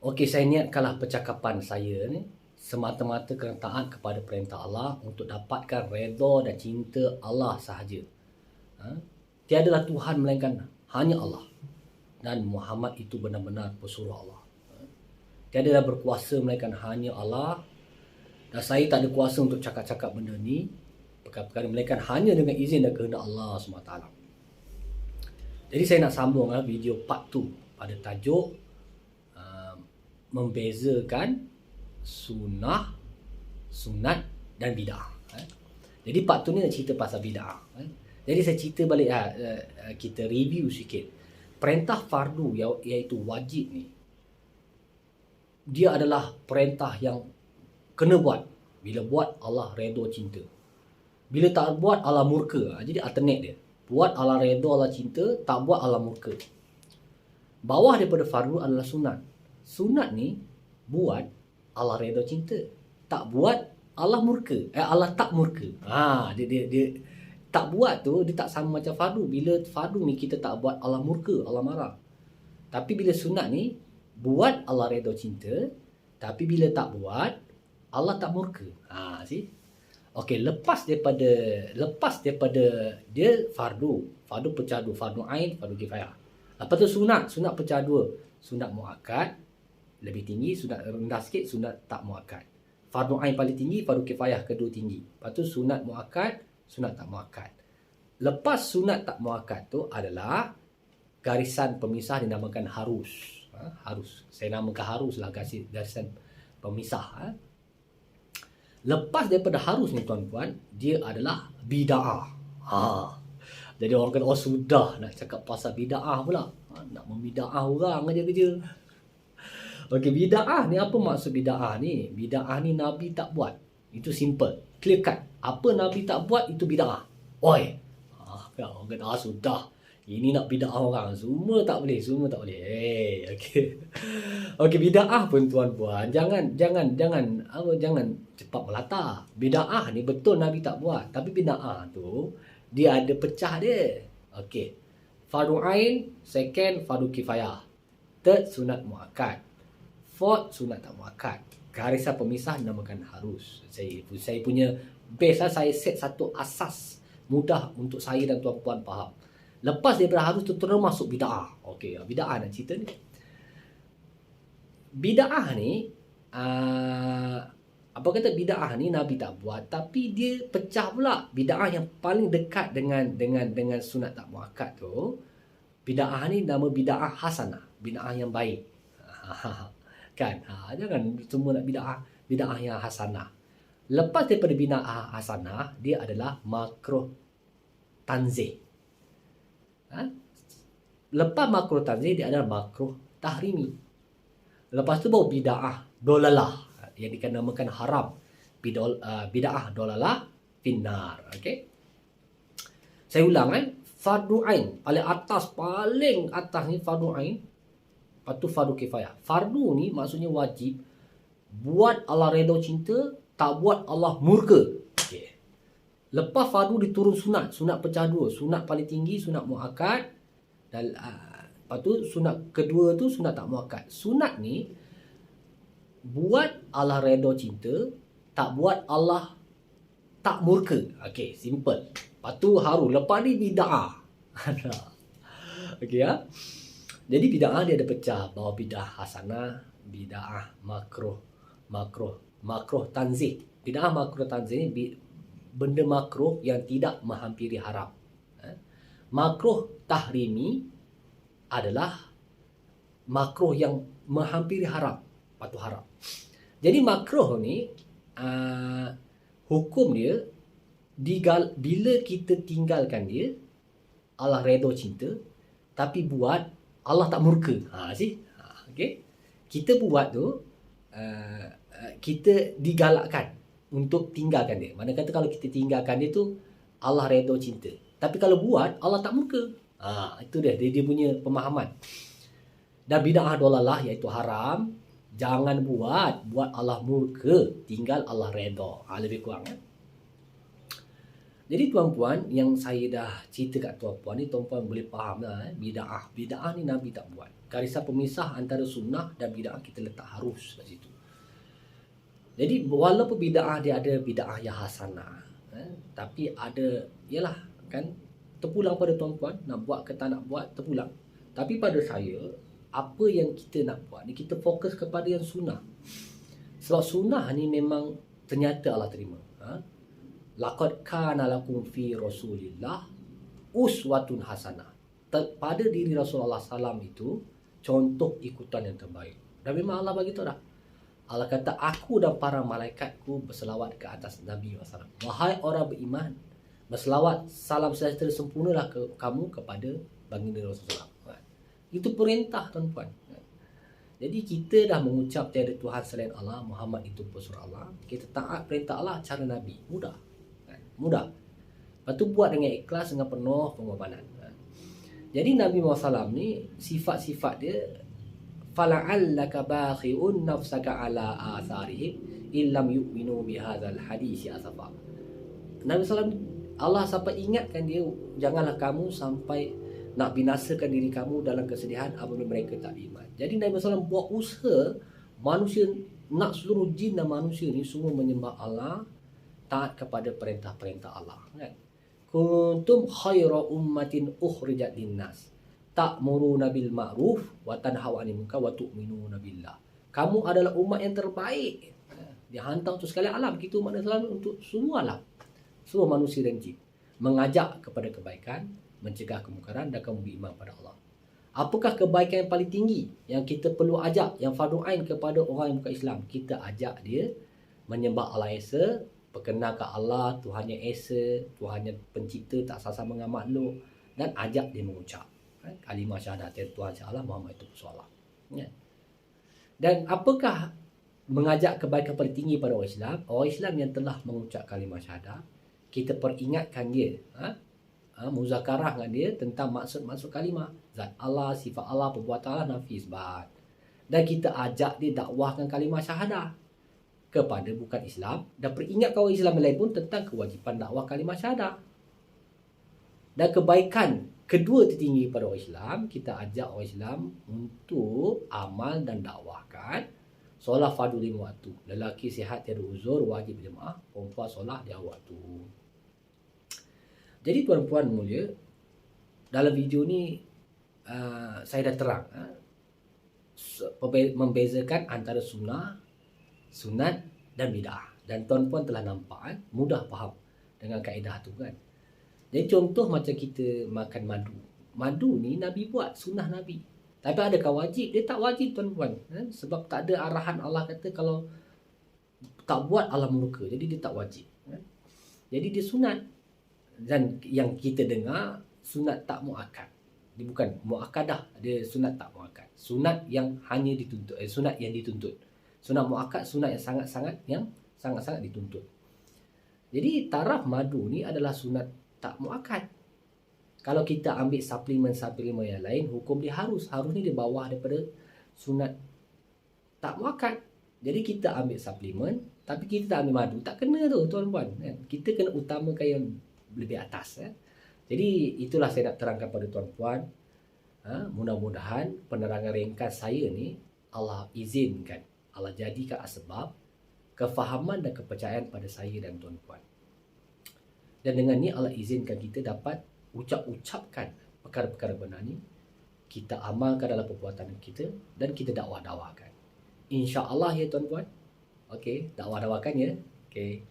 Okey, saya niatkanlah percakapan saya ni semata-mata kerana taat kepada perintah Allah untuk dapatkan redha dan cinta Allah sahaja. Tiadalah Tuhan melainkan hanya Allah. Dan Muhammad itu benar-benar pesuruh Allah. Tiadalah berkuasa melainkan hanya Allah. Dan saya tak ada kuasa untuk cakap-cakap benda ni. Perkara-perkara melainkan hanya dengan izin dan kehendak Allah SWT. Jadi saya nak sambung video part 2 pada tajuk membezakan sunnah, sunat dan bid'ah. Jadi part 2 ni nak cerita pasal bid'ah. Jadi saya cerita balik, kita review sikit. Perintah fardu iaitu wajib ni, dia adalah perintah yang kena buat. Bila buat Allah redha cinta. Bila tak buat Allah murka. Jadi alternate dia. Buat Allah redha Allah cinta, tak buat Allah murka. Bawah daripada fardu adalah sunat. Sunat ni buat Allah redha cinta, tak buat Allah murka. Allah tak murka. Dia tak buat tu dia tak sama macam fardu. Bila fardu ni kita tak buat Allah murka, Allah marah. Tapi bila sunat ni buat Allah redha cinta, tapi bila tak buat Allah tak murka. See? Okey, lepas daripada dia fardu pecah dua, fardu ain, fardu kifayah. Lepas tu sunat pecah dua. Sunat muakkad lebih tinggi, sunat rendah sikit, sunat tak muakkad. Fardu ain paling tinggi, fardu kifayah kedua tinggi. Lepas tu sunat muakkad, sunat tak muakkad. Lepas sunat tak muakkad tu adalah garisan pemisah dinamakan harus. Harus. Saya namakan harus lah garisan pemisah. Lepas daripada harus ni tuan-tuan, dia adalah bid'ah. Jadi orang kata, sudah nak cakap pasal bid'ah pula. Nak membid'ah orang aja kerja. Okey, bid'ah ni apa maksud bid'ah ni? Bid'ah ni Nabi tak buat. Itu simple, clear cut. Apa Nabi tak buat itu bid'ah. Oi. Orang kata, sudah. Ini nak bid'ah orang. Semua tak boleh. Okey. Okey, bid'ah pun tuan-puan, jangan cepat melata. Bid'ah ni betul Nabi tak buat, tapi bid'ah tu dia ada pecah dia. Okey. Fardu ain, second fardu kifayah. Third sunat muakkad. Fourth sunat tak muakkad. Garisan pemisah dinamakan harus. Saya punya base saya set satu asas mudah untuk saya dan tuan-puan faham. Lepas daripada harus tu terus masuk bid'ah. Okey, bid'ah nak cerita ni. Bid'ah ni apa kata bid'ah ni Nabi tak buat, tapi dia pecah pula. Bid'ah yang paling dekat dengan sunat tak muakkad tu, bid'ah ni nama bid'ah hasanah, bid'ah yang baik. Kan? Jangan semua nak bid'ah yang hasanah. Lepas daripada bid'ah hasanah, dia adalah makruh tanzih. Lepas makruh tanzih, dia adalah makruh tahrimi. Lepas tu baru bid'ah dolalah yang dinamakan haram. Bid'ah dolalah finnar. Okey. Saya ulang fardu ain paling atas ni fardu ain. Lepas tu fardu kifayah. Fardu ni maksudnya wajib. Buat Allah redha cinta, tak buat Allah murka. Okey. Lepas fardu diturun sunat pecah dua. Sunat paling tinggi sunat muakkad, dan lepas tu sunat kedua tu sunat tak muakkad. Sunat ni buat Allah redha cinta, tak buat Allah tak murka. Okey, simple. Lepas tu harus. Lepas ni bid'ah. Okey ya. Jadi bid'ah dia ada pecah. Bahawa bid'ah hasanah, bid'ah makruh tanzih. Bid'ah makruh tanzih ni benda makruh yang tidak menghampiri haram. Makruh tahrimi adalah makruh yang menghampiri haram. Patuh haram. Jadi makruh ni hukum dia bila kita tinggalkan dia Allah redha cinta, tapi buat Allah tak murka. Okey. Kita buat tu kita digalakkan untuk tinggalkan dia. Mana kata kalau kita tinggalkan dia tu Allah redha cinta, tapi kalau buat Allah tak murka. Itu dia punya pemahaman. Dan bid'ah dolalah iaitu haram. Jangan buat Allah murka, tinggal Allah redha. Lebih kurang Jadi tuan-puan, yang saya dah cerita kat tuan-puan ni, tuan-puan boleh faham lah. Bid'ah ni Nabi tak buat. Garisan pemisah antara sunnah dan bid'ah kita letak harus kat situ. Jadi walaupun bid'ah dia ada bid'ah yang hasanah, tapi ada, yalah kan, terpulang pada tuan-tuan nak buat ke tak nak buat, terpulang. Tapi pada saya, apa yang kita nak buat ni, kita fokus kepada yang sunnah. Sebab sunnah ni memang ternyata Allah terima. Laqad kana lakum fi Rasulillah uswatun hasanah. Pada diri Rasulullah SAW itu contoh ikutan yang terbaik. Dan memang Allah bagi tahu dah. Allah kata, aku dan para malaikatku berselawat ke atas Nabi SAW. Wahai orang beriman, berselawat, salam sejahtera sempurnalah kamu kepada baginda Rasulullah. Itu perintah tuan-tuan. Jadi kita dah mengucap tiada Tuhan selain Allah, Muhammad itu pesuruh Allah. Kita taat perintah Allah cara Nabi. Mudah. Mudah. Lepas tu buat dengan ikhlas, dengan penuh pengorbanan. Jadi Nabi Muhammad SAW ni sifat-sifat dia, fala'allaka bakhi'un nafsaka ala atharihim illam yu'minu bihadzal hadisi asafa. Nabi SAW, Allah sampai ingatkan dia, janganlah kamu sampai nak binasakan diri kamu dalam kesedihan apabila mereka tak iman. Jadi Nabi SAW buat usaha manusia, nak seluruh jin dan manusia ni semua menyembah Allah, taat kepada perintah-perintah Allah, kan? Kuntum khaira ummatin ukhrijat linnas ta'muruna bil ma'ruf wa tanhauna 'anil munkar wa tu'minuna billah. Kamu adalah umat yang terbaik. Dihantar untuk sekalian alam. Kita umat Islam untuk semua alam, semua manusia dan jin, mengajak kepada kebaikan, mencegah kemungkaran dan kamu beriman pada Allah. Apakah kebaikan yang paling tinggi yang kita perlu ajak, yang fardu ain kepada orang yang bukan Islam? Kita ajak dia menyembah Allah Esa, perkenalkan Allah Tuhan yang Esa, Tuhan yang pencipta, tak sama-sama dengan makhluk, dan ajak dia mengucap kalimah syahadat Tuhan Allah, Muhammad itu pesuruh Allah. Dan apakah mengajak kebaikan paling tinggi pada orang Islam? Orang Islam yang telah mengucap kalimah syahadat, kita peringatkan dia, muzakarah dengan dia tentang maksud-maksud kalimah, zat Allah, sifat Allah, perbuatan Allah, nafi isbat. Dan kita ajak dia dakwahkan kalimah syahadah kepada bukan Islam, dan peringatkan orang Islam lain pun tentang kewajipan dakwah kalimah syahadah. Dan kebaikan kedua tertinggi pada orang Islam, kita ajak orang Islam untuk amal dan dakwahkan solat fardu 5 waktu. Lelaki sihat tiada uzur wajib berjemaah, perempuan solat dia waktu. Jadi tuan-puan mulia, dalam video ni saya dah terang membezakan antara sunnah, sunat dan bid'ah. Dan tuan-puan telah nampak mudah faham dengan kaedah tu kan. Jadi contoh macam kita makan madu. Madu ni Nabi buat, sunnah Nabi. Tapi adakah wajib? Dia tak wajib tuan-puan. Sebab tak ada arahan Allah kata kalau tak buat Allah murka. Jadi dia tak wajib. Jadi dia sunat. Dan yang kita dengar sunat tak muakkad. Dia bukan muakkadah, dia sunat tak muakkad. Sunat yang hanya dituntut, sunat yang dituntut. Sunat muakkad, sunat yang sangat-sangat dituntut. Jadi taraf madu ni adalah sunat tak muakkad. Kalau kita ambil suplemen-suplemen yang lain, hukum dia harus ni di bawah daripada sunat tak muakkad. Jadi kita ambil suplemen, tapi kita tak ambil madu, tak kena tu tuan-puan. Kita kena utamakan yang lebih atas. Jadi itulah saya nak terangkan pada tuan-puan. Mudah-mudahan penerangan ringkas saya ni Allah izinkan, Allah jadikan asbab kefahaman dan kepercayaan pada saya dan tuan-puan. Dan dengan ni Allah izinkan kita dapat ucapkan perkara-perkara benar ni, kita amalkan dalam perbuatan kita dan kita dakwah-dakwahkan. InsyaAllah ya tuan-puan. Okey, dakwah-dakwahkan ya. Okey.